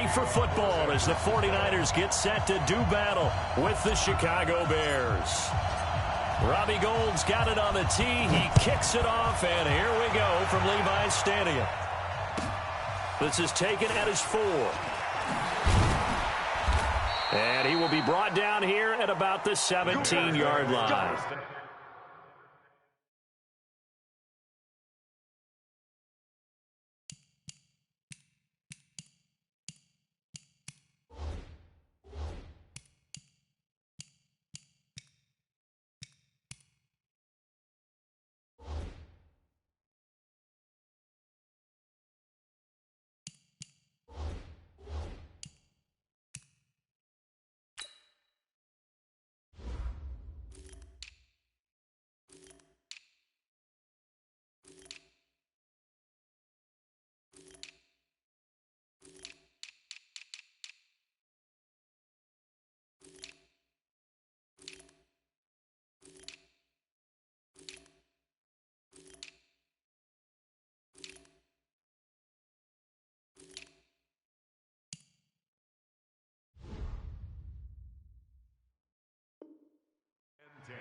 ready for football as the 49ers get set to do battle with the Chicago Bears. Robbie Gould's got it on the tee. He kicks it off, and here we go from Levi's Stadium. This is taken at his 4. And he will be brought down here at about the 17-yard line.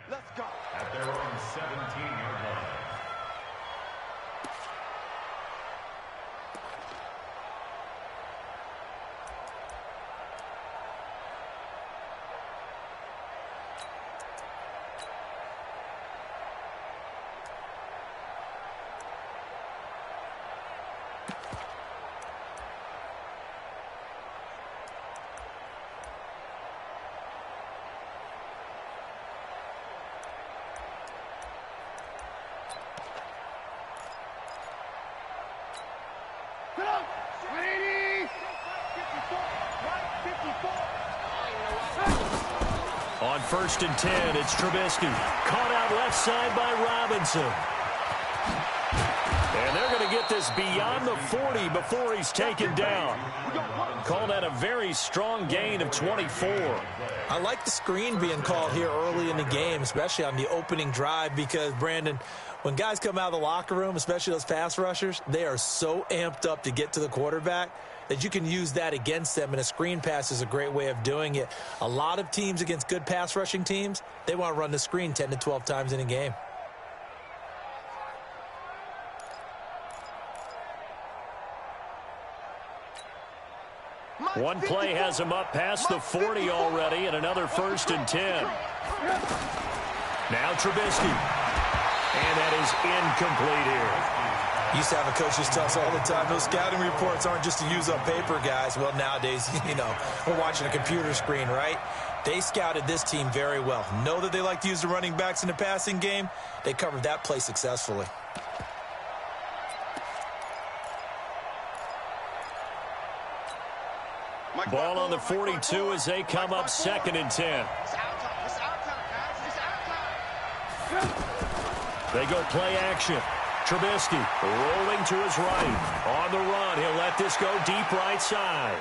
Let's go. At their own 17-yard line. On 1st and 10, it's Trubisky. Caught out left side by Robinson. And they're going to get this beyond the 40 before he's taken down. Called at a very strong gain of 24. I like the screen being called here early in the game, especially on the opening drive, because, Brandon, when guys come out of the locker room, especially those pass rushers, they are so amped up to get to the quarterback that you can use that against them, and a screen pass is a great way of doing it. A lot of teams against good pass rushing teams, they want to run the screen 10 to 12 times in a game. One play has him up past the 40 already, and another 1st and 10. Now Trubisky. And that is incomplete here. Used to have a coach just tell us all the time, those scouting reports aren't just to use up paper, guys. Well, nowadays, we're watching a computer screen, right? They scouted this team very well. Know that they like to use the running backs in the passing game. They covered that play successfully. Ball on the 42 as they come up 2nd and 10. They go play action. Trubisky rolling to his right. On the run, he'll let this go deep right side.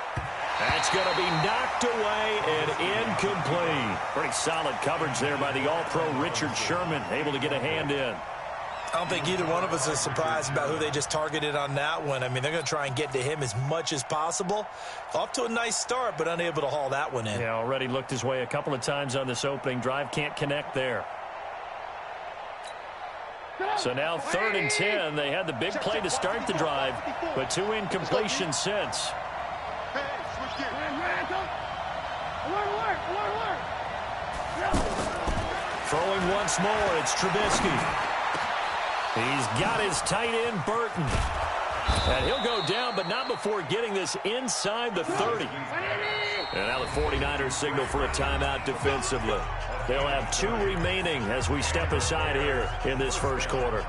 That's going to be knocked away and incomplete. Pretty solid coverage there by the All-Pro Richard Sherman, able to get a hand in. I don't think either one of us is surprised about who they just targeted on that one. I mean, they're going to try and get to him as much as possible. Off to a nice start, but unable to haul that one in. Yeah, already looked his way a couple of times on this opening drive. Can't connect there. So now 3rd and 10. They had the big play to start the drive, but 2 incompletions since. Throwing once more, it's Trubisky. He's got his tight end, Burton. And he'll go down, but not before getting this inside the 30. And now the 49ers signal for a timeout defensively. They'll have 2 remaining as we step aside here in this first quarter.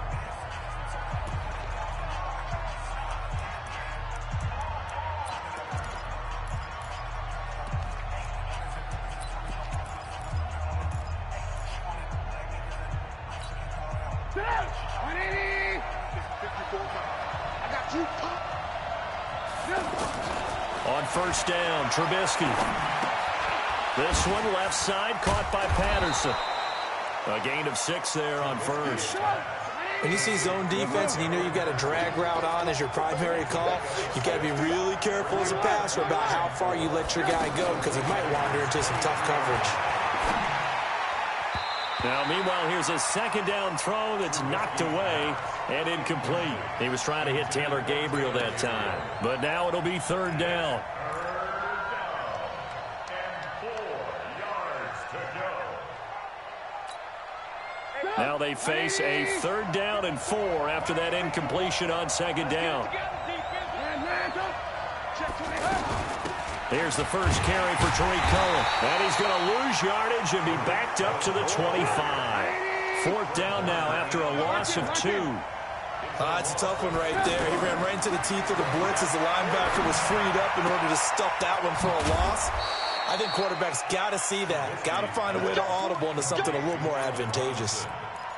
On 1st down, Trubisky. This one left side caught by Patterson. A gain of 6 there on 1st. When you see zone defense and you know you've got a drag route on as your primary call, you've got to be really careful as a passer about how far you let your guy go because he might wander into some tough coverage. Now, meanwhile, here's a second down throw that's knocked away and incomplete. He was trying to hit Taylor Gabriel that time, but now it'll be third down. Now they face a 3rd down and 4 after that incompletion on 2nd down. Here's the first carry for Tariq Cohen. And he's going to lose yardage and be backed up to the 25. 4th down now after a loss of 2. It's a tough one right there. He ran right into the teeth of the blitz as the linebacker was freed up in order to stuff that one for a loss. I think quarterbacks got to see that. Got to find a way to audible into something a little more advantageous.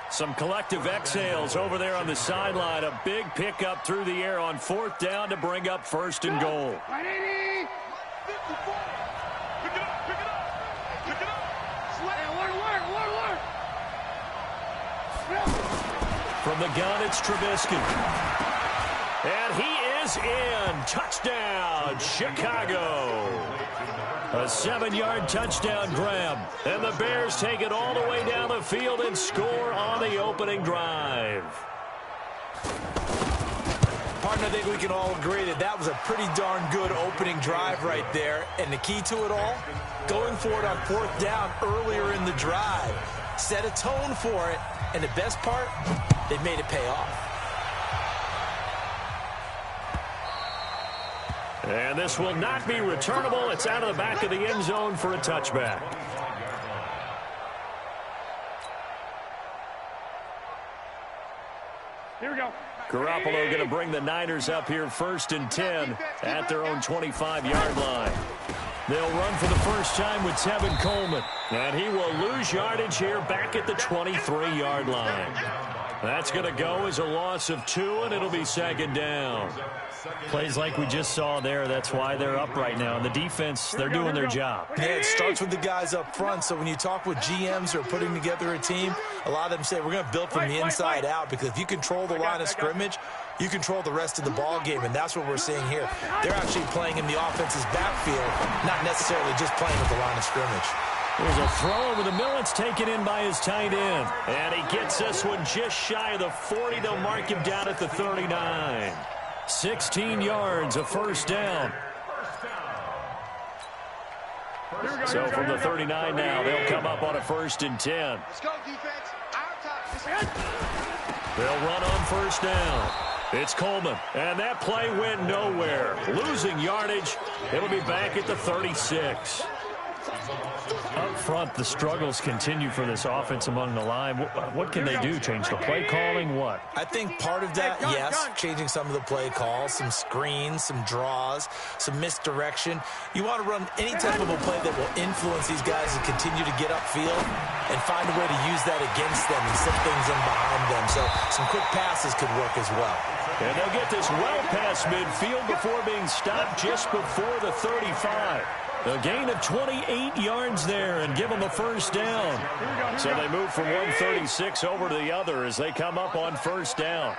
Some collective exhales over there on the sideline. A big pickup through the air on 4th down to bring up 1st and goal. From the gun, it's Trubisky. And he is in. Touchdown, Chicago. A 7-yard touchdown grab. And the Bears take it all the way down the field and score on the opening drive. Partner, I think we can all agree that that was a pretty darn good opening drive right there. And the key to it all, going for it on 4th down earlier in the drive. Set a tone for it. And the best part, they made it pay off. And this will not be returnable. It's out of the back of the end zone for a touchback. Here we go. Garoppolo going to bring the Niners up here 1st and 10 at their own 25-yard line. They'll run for the first time with Tevin Coleman. And he will lose yardage here back at the 23-yard line. That's going to go as a loss of 2, and it'll be 2nd down. Plays like we just saw there, that's why they're up right now. And the defense, they're doing their job. Yeah, it starts with the guys up front. So when you talk with GMs who are putting together a team, a lot of them say we're going to build from the inside out, because if you control the line of scrimmage, you control the rest of the ball game, and that's what we're seeing here. They're actually playing in the offense's backfield, not necessarily just playing with the line of scrimmage. There's a throw over the middle. It's taken in by his tight end. And he gets this one just shy of the 40. They'll mark him down at the 39. 16 yards, a 1st down. So from the 39 now, they'll come up on a 1st and 10. Let's go, defense. Our top. They'll run on 1st down. It's Coleman, and that play went nowhere. Losing yardage. It'll be back at the 36. Up front, the struggles continue for this offense among the line. What can they do? Change the play calling? What? I think part of that, yes, changing some of the play calls, some screens, some draws, some misdirection. You want to run any type of a play that will influence these guys to continue to get upfield and find a way to use that against them and set things in behind them. So some quick passes could work as well. And they'll get this well past midfield before being stopped just before the 35. A gain of 28 yards there and give them a 1st down. So they move from 136 over to the other as they come up on 1st down.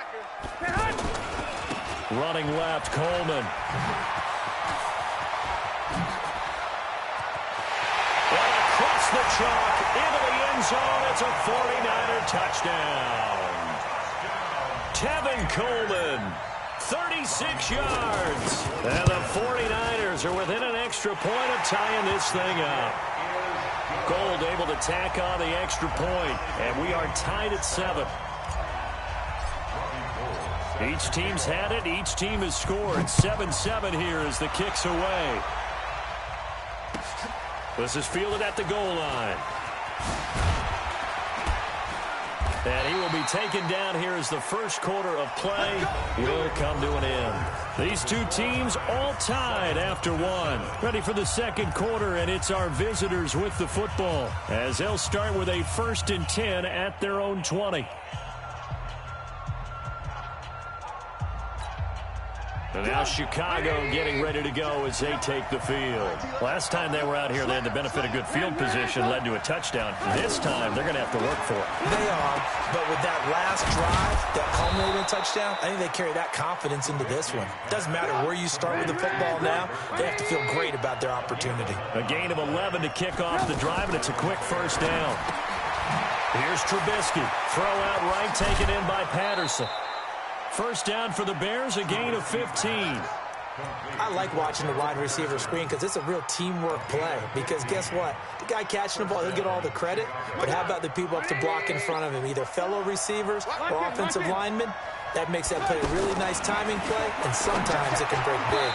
Running left, Coleman. And across the chalk into the end zone. It's a 49er touchdown. Tevin Coleman. 36 yards. And the 49ers are within an extra point of tying this thing up. Gold able to tack on the extra point, and we are tied at 7. Each team's had it. Each team has scored. 7-7 here as the kick's away. This is fielded at the goal line. And he will be taken down here as the first quarter of play will come to an end. These two teams all tied after 1. Ready for the second quarter, and it's our visitors with the football as they'll start with a 1st and 10 at their own 20. And now Chicago getting ready to go as they take the field. Last time they were out here, they had the benefit of good field position, led to a touchdown. This time, they're going to have to work for it. They are, but with that last drive that culminated in a touchdown, I think they carry that confidence into this one. Doesn't matter where you start with the football now, they have to feel great about their opportunity. A gain of 11 to kick off the drive, and it's a quick first down. Here's Trubisky. Throw out right, taken in by Patterson. First down for the Bears, a gain of 15. I like watching the wide receiver screen because it's a real teamwork play. Because guess what? The guy catching the ball, he'll get all the credit. But how about the people up to block in front of him, either fellow receivers or offensive linemen? That makes that play a really nice timing play, and sometimes it can break big.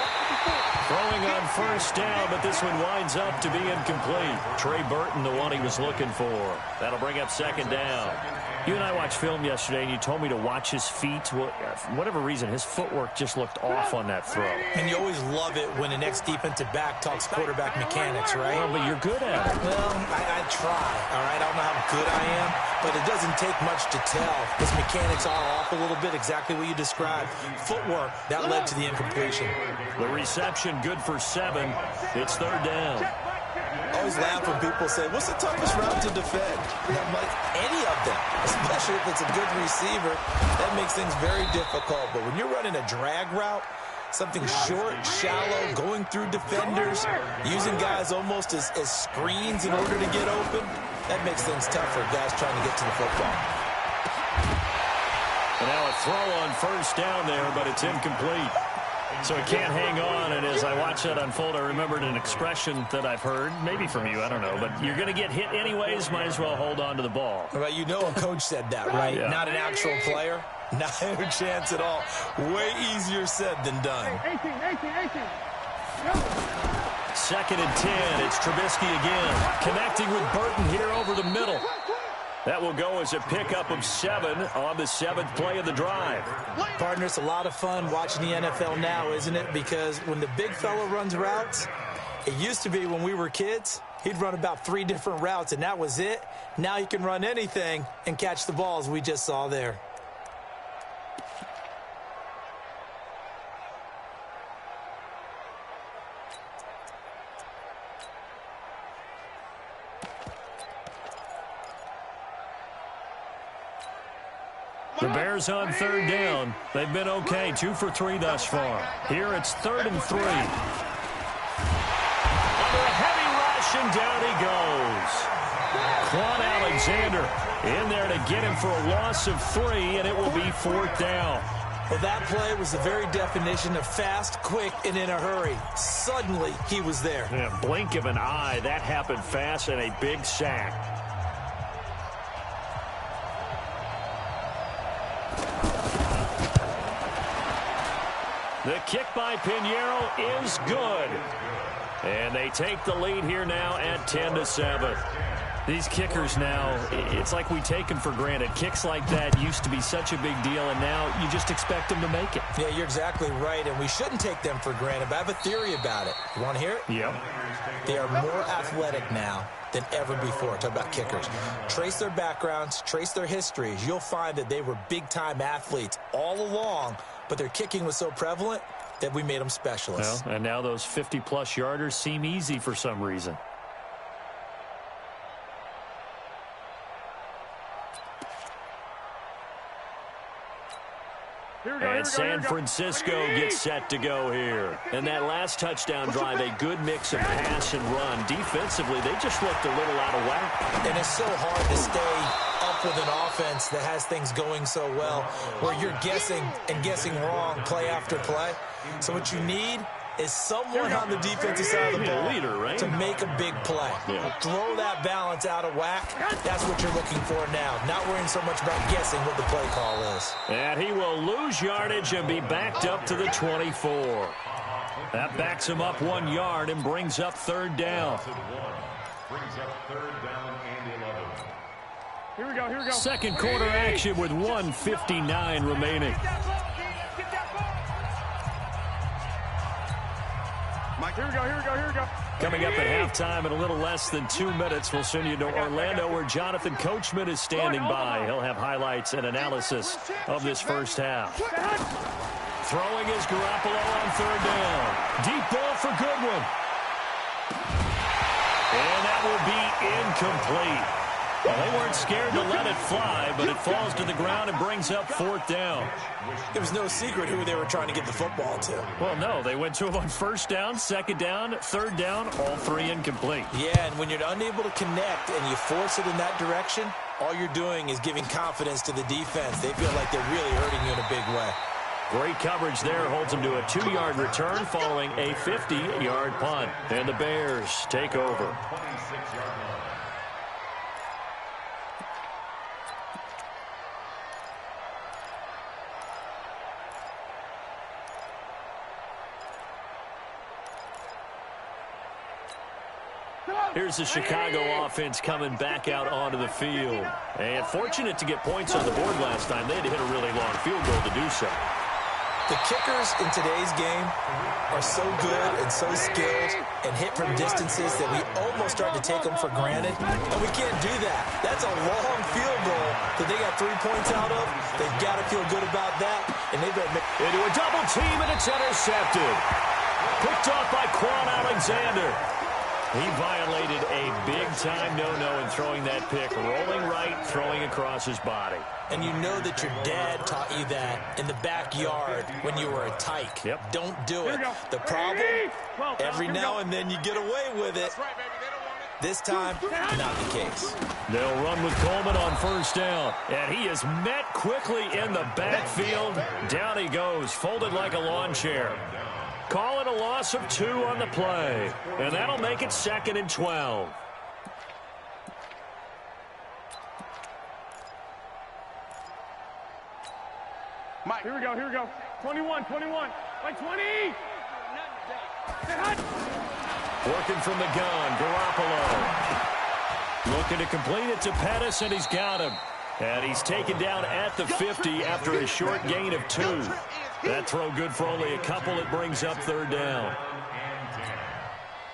Throwing on first down, but this one winds up to be incomplete. Trey Burton, the one he was looking for. That'll bring up second down. You and I watched film yesterday, and you told me to watch his feet. Well, for whatever reason, his footwork just looked off on that throw. And you always love it when the next defensive back talks quarterback mechanics, right? Well, but you're good at it. Well, I try, all right? I don't know how good I am, but it doesn't take much to tell. His mechanics are off a little bit, exactly what you described. Footwork, that led to the incompletion. The reception good for 7. It's third down. I always laugh when people say, what's the toughest route to defend? And I'm like, any of them, especially if it's a good receiver. That makes things very difficult. But when you're running a drag route, something short, shallow, going through defenders, using guys almost as screens in order to get open, that makes things tough for guys trying to get to the football. And now a throw on first down there, but it's incomplete. So he can't hang on, and as I watch that unfold, I remembered an expression that I've heard, maybe from you, I don't know, but you're going to get hit anyways, might as well hold on to the ball. Well, you know a coach said that, right? Yeah. Not an actual player. Not a chance at all. Way easier said than done. 18. Second and 10, it's Trubisky again, connecting with Burton here over the middle. That will go as a pickup of 7 on the 7th play of the drive. Partner, it's a lot of fun watching the NFL now, isn't it? Because when the big fella runs routes, it used to be when we were kids, he'd run about 3 different routes, and that was it. Now he can run anything and catch the balls we just saw there. The Bears on third down. They've been okay, 2 for 3 thus far. Here it's 3rd and 3. Under a heavy rush, and down he goes. Quan Alexander in there to get him for a loss of 3, and it will be 4th down. Well, that play was the very definition of fast, quick, and in a hurry. Suddenly, he was there. Yeah, blink of an eye, that happened fast, and a big sack. The kick by Pinheiro is good. And they take the lead here now at 10-7. These kickers now, it's like we take them for granted. Kicks like that used to be such a big deal, and now you just expect them to make it. Yeah, you're exactly right, and we shouldn't take them for granted, but I have a theory about it. You want to hear it? Yep. They are more athletic now than ever before. Talk about kickers. Trace their backgrounds, trace their histories. You'll find that they were big-time athletes all along, but their kicking was so prevalent that we made them specialists. Well, and now those 50-plus yarders seem easy for some reason. And San Francisco gets set to go here. And that last touchdown drive, a good mix of pass and run. Defensively, they just looked a little out of whack. And it's so hard to stay up with an offense that has things going so well, where you're guessing and guessing wrong play after play. So what you need is someone on the defensive side of the ball leader, right? to make a big play. Yeah. Throw that balance out of whack. That's what you're looking for now. Not worrying so much about guessing what the play call is. And he will lose yardage and be backed up to the 24. That backs him up 1 yard and brings up 3rd down. Brings up 3rd down and 11. Here we go. Second quarter action with 1:59 remaining. Here we go. Coming up at halftime in a little less than 2 minutes, we'll send you to Orlando where Jonathan Coachman is standing by. He'll have highlights and analysis of this first half. Throwing is Garoppolo on third down. Deep ball for Goodwin. And that will be incomplete. Well, they weren't scared to let it fly, but it falls to the ground and brings up fourth down. There was no secret who they were trying to get the football to. Well, no, they went to him on first down, second down, third down, all three incomplete. Yeah, and when you're unable to connect and you force it in that direction, all you're doing is giving confidence to the defense. They feel like they're really hurting you in a big way. Great coverage there holds him to a 2-yard return following a 50-yard punt. And the Bears take over. 26-yard line. Here's the Chicago offense coming back out onto the field. And fortunate to get points on the board last time. They had to hit a really long field goal to do so. The kickers in today's game are so good and so skilled and hit from distances that we almost start to take them for granted. And we can't do that. That's a long field goal that they got 3 points out of. They've got to feel good about that. And they've got into a double team, and it's intercepted. Picked off by Quan Alexander. He violated a big-time no-no in throwing that pick, rolling right, throwing across his body. And you know that your dad taught you that in the backyard when you were a tyke. Yep. Don't do it. The problem, every now and then you get away with it. This time, not the case. They'll run with Coleman on first down. And he is met quickly in the backfield. Down he goes, folded like a lawn chair. Call it a loss of 2 on the play. And that'll make it 2nd and 12. Mike, here we go, here we go. 21, 21. Like 20. Working from the gun, Garoppolo. Looking to complete it to Pettis, and he's got him. And he's taken down at the 50 after a short gain of 2. That throw good for only a couple. It brings up third down.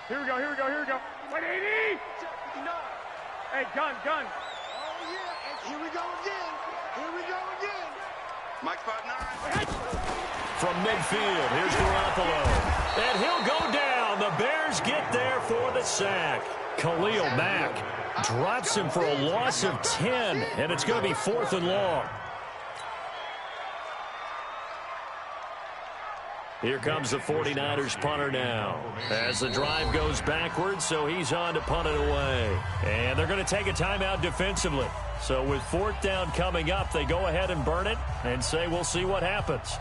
Here we go, here we go, here we go. 180. Hey, gun. Oh, yeah. Here we go again. Here we go again. Mike 5'9". From midfield, here's Garoppolo. And he'll go down. The Bears get there for the sack. Khalil Mack drops him for a loss of 10, and it's going to be 4th and long. Here comes the 49ers punter now. As the drive goes backwards, so he's on to punt it away. And they're going to take a timeout defensively. So with 4th down coming up, they go ahead and burn it and say we'll see what happens.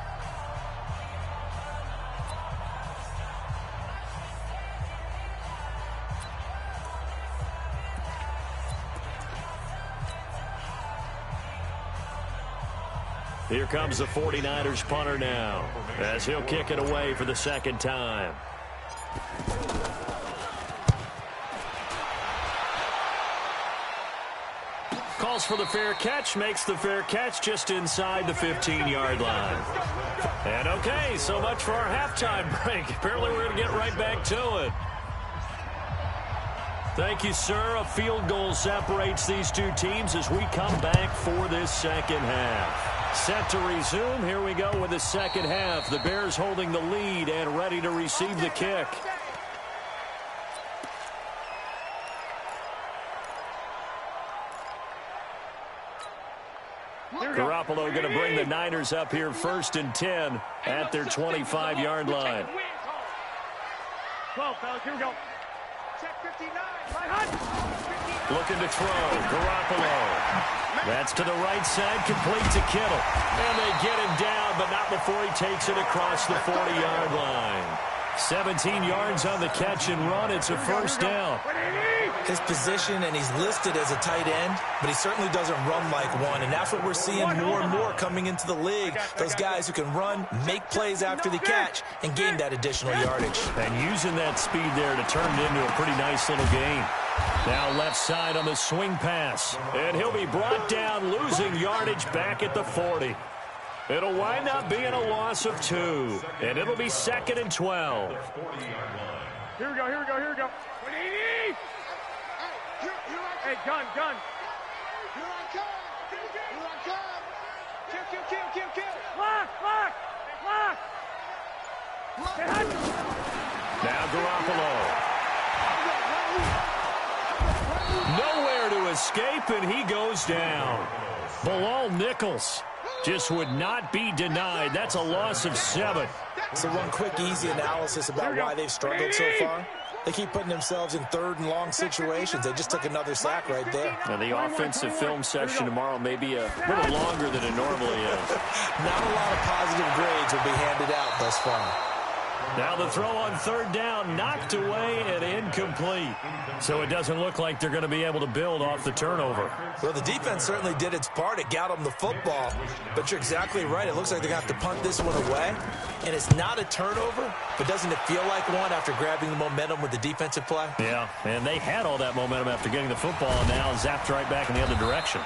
Here comes the 49ers punter now, as he'll kick it away for the 2nd time. Calls for the fair catch, makes the fair catch just inside the 15-yard line. And okay, so much for our halftime break. Apparently we're going to get right back to it. Thank you, sir. A field goal separates these two teams as we come back for this 2nd half. Set to resume. Here we go with the 2nd half. The Bears holding the lead and ready to receive the kick. Garoppolo going to bring the Niners up here 1st and 10 at their 25-yard line. 12, fellas, here we go. Check 59. Looking to throw. Garoppolo. That's to the right side, complete to Kittle. And they get him down, but not before he takes it across the 40-yard line. 17 yards on the catch and run. It's a 1st down. His position, and he's listed as a tight end, but he certainly doesn't run like one, and that's what we're seeing more and more coming into the league. Those guys who can run, make plays after the catch, and gain that additional yardage. And using that speed there to turn it into a pretty nice little gain. Now left side on the swing pass, and he'll be brought down, losing yardage back at the 40. It'll wind up being a loss of 2, and it'll be 2nd and 12. Here we go, here we go, here we go. 180! Hey, gun. Here I come. Kill. Lock. Now Garoppolo. Nowhere to escape, and he goes down. Bilal Nichols just would not be denied. That's a loss of 7. So one quick, easy analysis about why they've struggled so far. They keep putting themselves in 3rd and long situations. They just took another sack right there. Now the offensive film session tomorrow may be a little longer than it normally is. Not a lot of positive grades will be handed out thus far. Now the throw on 3rd down, knocked away and incomplete. So it doesn't look like they're going to be able to build off the turnover. Well, the defense certainly did its part. It got them the football. But you're exactly right. It looks like they're going to have to punt this one away. And it's not a turnover, but doesn't it feel like one after grabbing the momentum with the defensive play? Yeah, and they had all that momentum after getting the football, and now zapped right back in the other direction.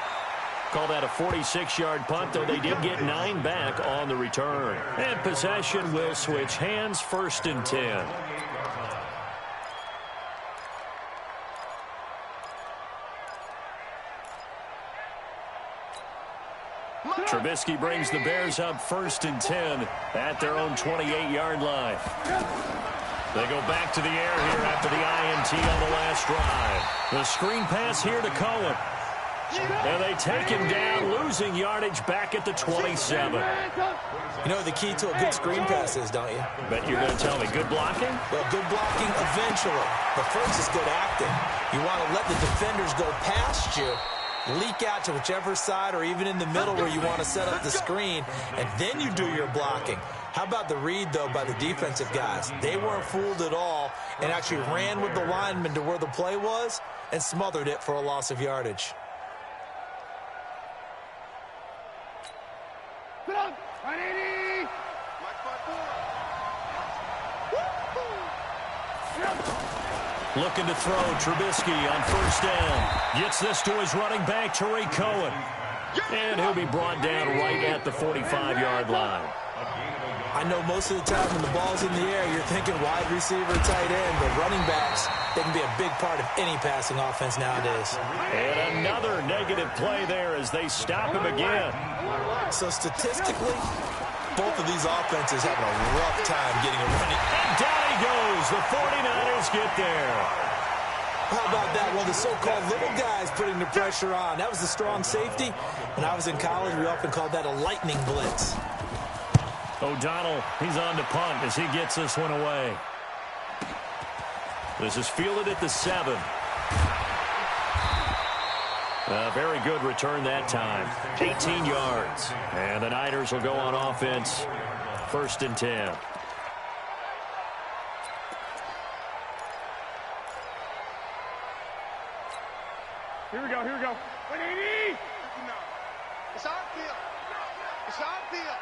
Call that a 46-yard punt, though they did get 9 back on the return. And possession will switch hands, 1st and 10. Trubisky brings the Bears up 1st and 10 at their own 28-yard line. They go back to the air here after the INT on the last drive. The screen pass here to Cohen. And they take him down, losing yardage back at the 27. You know what the key to a good screen pass is, don't you? Bet you're going to tell me good blocking? Well, good blocking eventually. But first is good acting. You want to let the defenders go past you, leak out to whichever side or even in the middle where you want to set up the screen, and then you do your blocking. How about the read, though, by the defensive guys? They weren't fooled at all and actually ran with the lineman to where the play was and smothered it for a loss of yardage. Looking to throw, Trubisky on 1st down. Gets this to his running back, Tariq Cohen. And he'll be brought down right at the 45-yard line. I know most of the time when the ball's in the air, you're thinking wide receiver, tight end, but running backs, they can be a big part of any passing offense nowadays. And another negative play there as they stop him again. So statistically, both of these offenses having a rough time getting a running. And down he goes. The 49ers get there. How about that? Well, the so-called little guys putting the pressure on. That was the strong safety. When I was in college, we often called that a lightning blitz. O'Donnell, he's on to punt as he gets this one away. This is fielded at the 7. A very good return that time. 18 yards. And the Niners will go on offense. 1st and 10. Here we go, here we go. 180! It's our field. It's our field.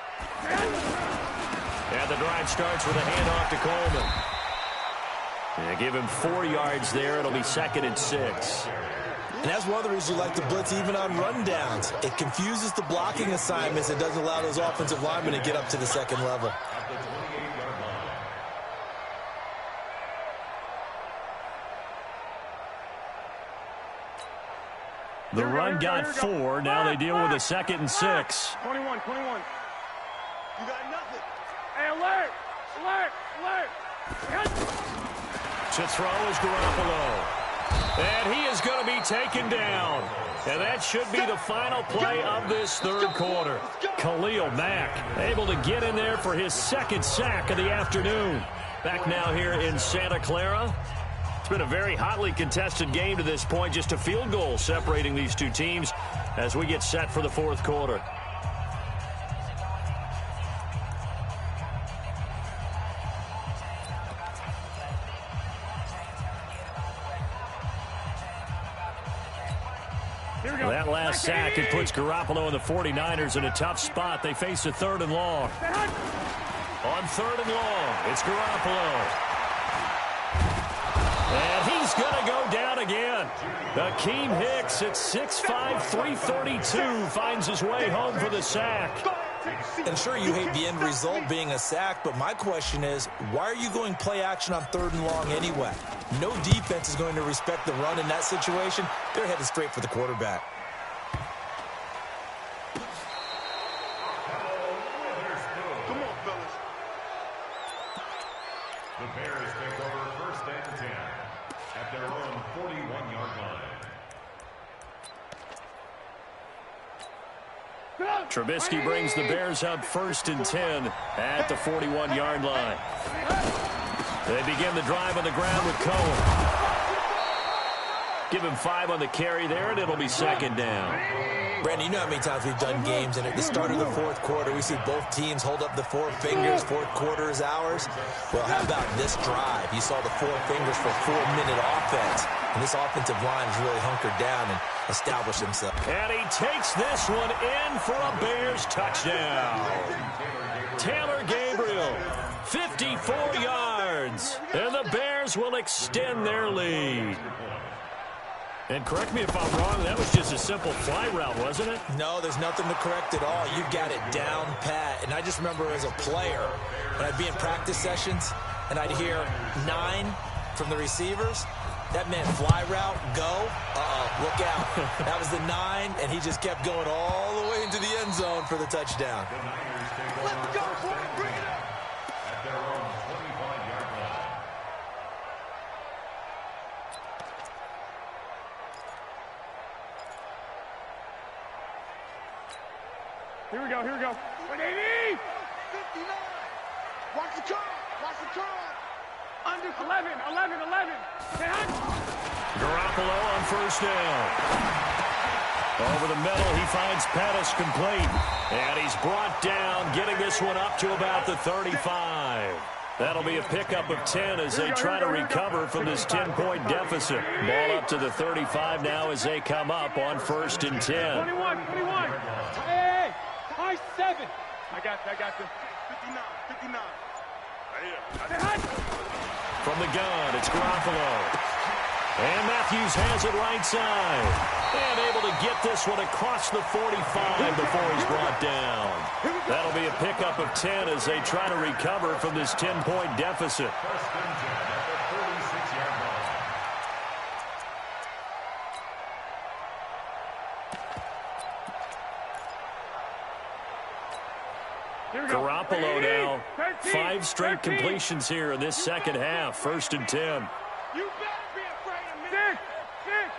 And the drive starts with a handoff to Coleman. Yeah, give him 4 yards there. It'll be 2nd and 6. And that's one of the reasons you like to blitz even on rundowns. It confuses the blocking assignments. It doesn't allow those offensive linemen to get up to the 2nd level. The run got 4. Now they deal with a 2nd and 6. 21. You got nothing. Hey, alert! To throw is Garoppolo. And he is going to be taken down. And that should be the final play of this 3rd quarter. Khalil Mack able to get in there for his 2nd sack of the afternoon. Back now here in Santa Clara. It's been a very hotly contested game to this point. Just a field goal separating these two teams as we get set for the 4th quarter. That last sack, it puts Garoppolo and the 49ers in a tough spot. They face a 3rd and long. On 3rd and long, it's Garoppolo. And he's going to go down again. Akeem Hicks at 6'5", 332 finds his way home for the sack. And sure, you hate the end result being a sack, but my question is, why are you going play action on 3rd and long anyway? No defense is going to respect the run in that situation. They're headed straight for the quarterback. Come on, fellas. Trubisky brings the Bears up 1st and 10 at the 41-yard line. They begin the drive on the ground with Cohen. Give him 5 on the carry there, and it'll be 2nd down. Brandon, you know how many times we've done games, and at the start of the 4th quarter, we see both teams hold up the 4 fingers, 4th quarter is ours. Well, how about this drive? You saw the 4 fingers for 4-minute offense, and this offensive line has really hunkered down and established himself. And he takes this one in for a Bears touchdown. Taylor Gabriel, 54 yards, and the Bears will extend their lead. And correct me if I'm wrong, that was just a simple fly route, wasn't it? No, there's nothing to correct at all. You've got it down pat. And I just remember as a player, when I'd be in practice sessions, and I'd hear 9 from the receivers, that meant fly route, go, look out. That was the 9, and he just kept going all the way into the end zone for the touchdown. Let's go, boy. Bring it up. At their own 25-yard line. Here we go, here we go. 180! 59! Watch the curve! Watch the curve! Under 11! Garoppolo on 1st down. Over the middle, he finds Pettis complete. And he's brought down, getting this one up to about the 35. That'll be a pickup of 10 as they try to recover from this 10-point deficit. Ball up to the 35 now as they come up on 1st and 10. 21! Hey! High 7! I got this. 59. Right here. From the gun, it's Garoppolo. And Matthews has it right side. And able to get this one across the 45 before he's brought down. That'll be a pickup of 10 as they try to recover from this 10-point deficit. 1st and 10 at the 36-yard line. Garoppolo now, 5 straight completions here in this 2nd half. 1st and 10. You better be afraid of me. 6.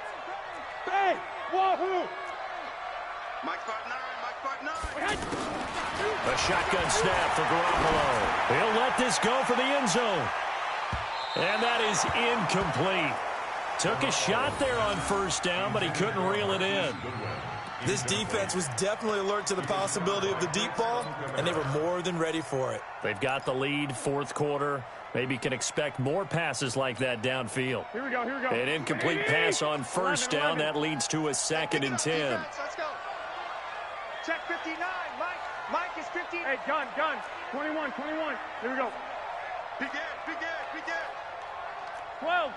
Hey, wahoo! Mike 5'9". A shotgun snap for Garoppolo. He'll let this go for the end zone. And that is incomplete. Took a shot there on 1st down, but he couldn't reel it in. This defense was definitely alert to the possibility of the deep ball, and they were more than ready for it. They've got the lead, 4th quarter. Maybe can expect more passes like that downfield. Here we go. An incomplete pass on 1st down. That leads to a 2nd and 10. Let's go. Check 59. Mike is 15. Hey, gun. 21. Here we go. Big Ed. 12.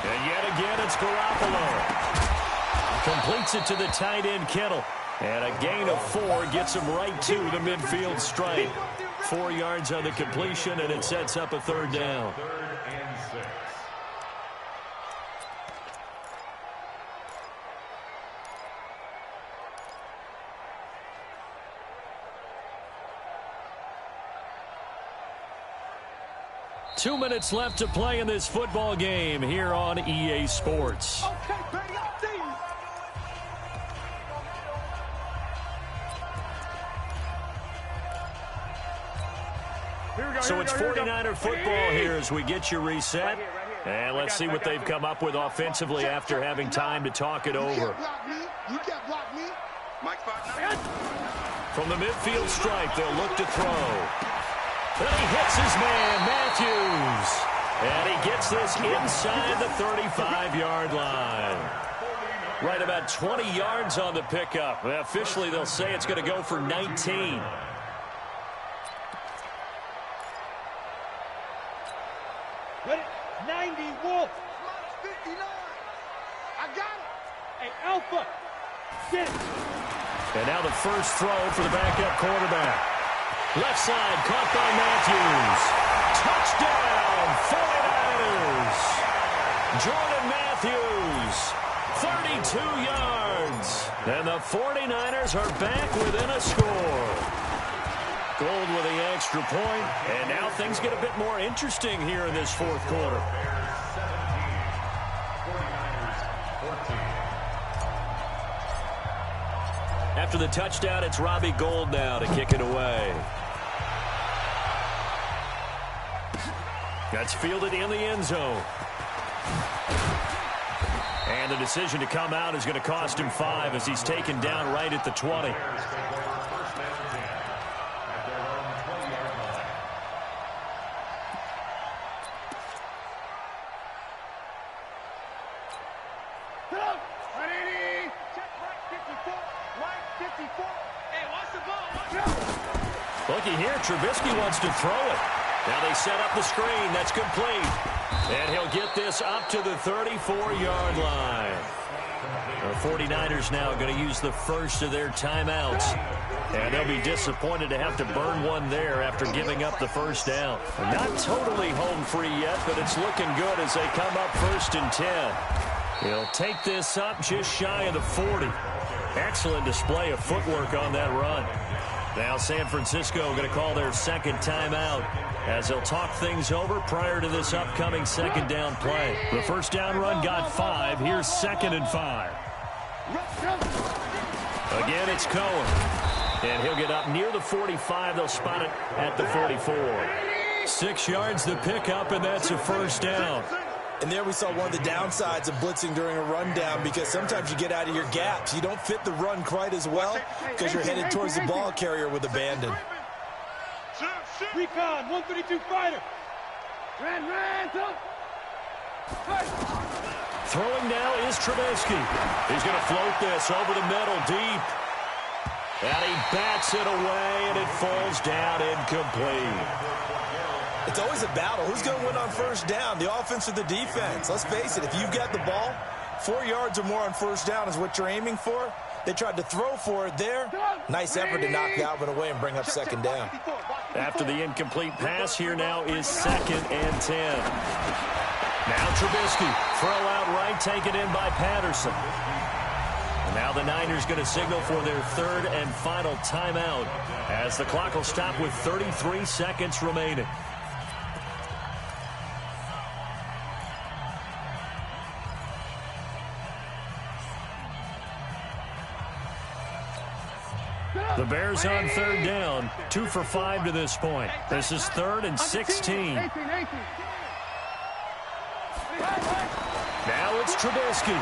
And yet again, it's Garoppolo. Completes it to the tight end, Kittle. And a gain of 4 gets him right to the midfield stripe. 4 yards on the completion, and it sets up a 3rd down. 3rd and 6. Two minutes left to play in this football game here on EA Sports. Okay, Betty, I see you. So it's 49er football here as we get you reset. Right here. And let's see what they've come up with offensively after having time to talk it over. You can't block me. Mike 5'9". From the midfield stripe, they'll look to throw. And he hits his man, Matthews. And he gets this inside the 35-yard line. Right about 20 yards on the pickup. Officially, they'll say it's going to go for 19. Ready? 90, Wolf. 59. I got it. Hey, Alpha. Get it. And now the first throw for the backup quarterback. Left side, caught by Matthews. Touchdown, 49ers. Jordan Matthews, 32 yards. And the 49ers are back within a score. Gold with the extra point, and now things get a bit more interesting here in this 4th quarter. Bears 17, 49ers 14. After the touchdown, it's Robbie Gould now to kick it away. That's fielded in the end zone. And the decision to come out is going to cost him 5 as he's taken down right at the 20. Looky here, Trubisky wants to throw it. Now they set up the screen. That's complete. And he'll get this up to the 34-yard line. The 49ers now going to use the first of their timeouts. And they'll be disappointed to have to burn one there after giving up the first down. Not totally home free yet, but it's looking good as they come up 1st and 10. He'll take this up just shy of the 40. Excellent display of footwork on that run. Now San Francisco going to call their second timeout as they'll talk things over prior to this upcoming second down play. The first down run got 5. Here's 2nd and 5. Again, it's Cohen. And he'll get up near the 45. They'll spot it at the 44. 6 yards the pickup, and that's a first down. And there we saw one of the downsides of blitzing during a rundown, because sometimes you get out of your gaps. You don't fit the run quite as well because you're headed towards the ball carrier with abandon. Recon, 132 fighter. Ran, Throwing now is Trubisky. He's going to float this over the middle deep. And he bats it away, and it falls down incomplete. It's always a battle. Who's going to win on first down, the offense or the defense? Let's face it, if you've got the ball, 4 yards or more on first down is what you're aiming for. They tried to throw for it there. Nice effort to knock that one away and bring up second down. After the incomplete pass, here now is 2nd and 10. Now Trubisky, throw out right, taken in by Patterson. And now the Niners going to signal for their 3rd and final timeout as the clock will stop with 33 seconds remaining. The Bears on 3rd down, 2 for 5 to this point. This is 3rd and 16. Now it's Trubisky.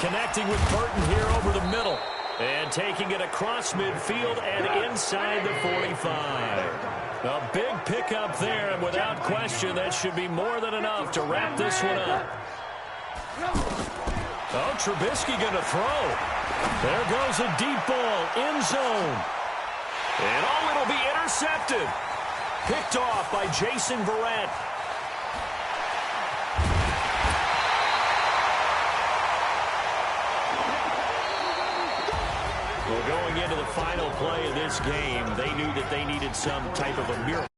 Connecting with Burton here over the middle. And taking it across midfield and inside the 45. A big pickup there, and without question, that should be more than enough to wrap this one up. Oh, Trubisky going to throw. There goes a deep ball, end zone. And oh, it'll be intercepted. Picked off by Jason Verrett. Well, going into the final play of this game, they knew that they needed some type of a miracle.